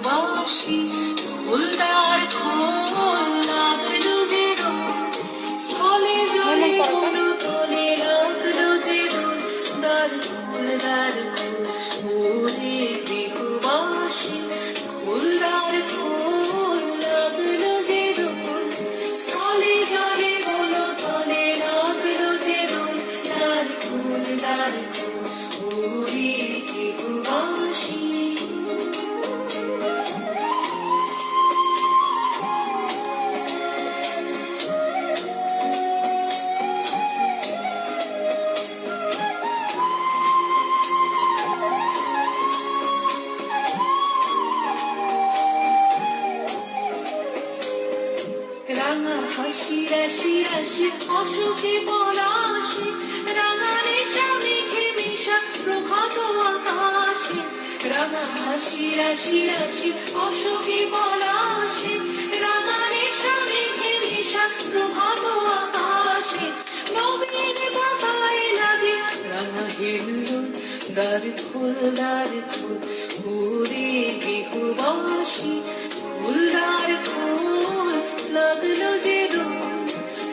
বাঁশি ফুলদার ফুল লাগলো যে দোল স্থলে জলে কোনো তলে লাগলো যে দোল দার ফুল ওরে বিহুবাসী ফুলদার ফুল লাগলো যে দোল স্থলে জলে কোনো তলে লাগলো যে দোল দার ফুল ওরে বিহুবাসী রাঙা হাসি রাশি রাশি অসুখে পলাশে রাঙা রেশা মেঘে মেশা প্রভাত আকাশে রাঙা হাসি রাশি রাশি অসুখে পলাশে রাঙা রেশা মেঘে মেশা প্রভাত আকাশে নবীন পাতায় লাগে রাঙা হিন্দুল দার ফুল ওরে বিহুবাসী ফুলদার ফুল লাগলো যে দোল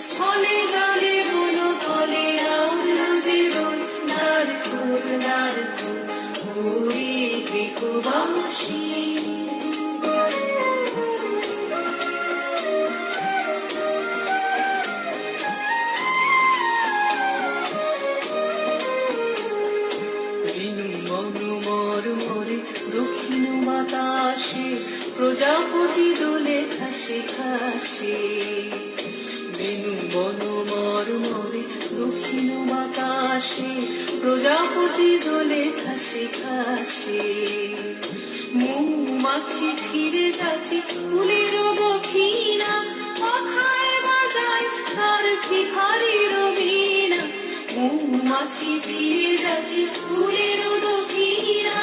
স্থলে জলে বনো তলে লাগলো যে দোল দার ফুল ওরে বিহুবাসী দক্ষিণ বাতাসে প্রজাপতি দোলে খাসে খাসে বেনু বন মরে দক্ষিণ বাতাসে প্রজাপতি দোলে খাসে খাসে মৌমাছি ফিরে যাচ্ছে ফুলের দক্ষিণা পাখায় বাজায় তার ভিখারির বীণা মৌমাছি ফিরে যাচ্ছে ফুলের দক্ষিণা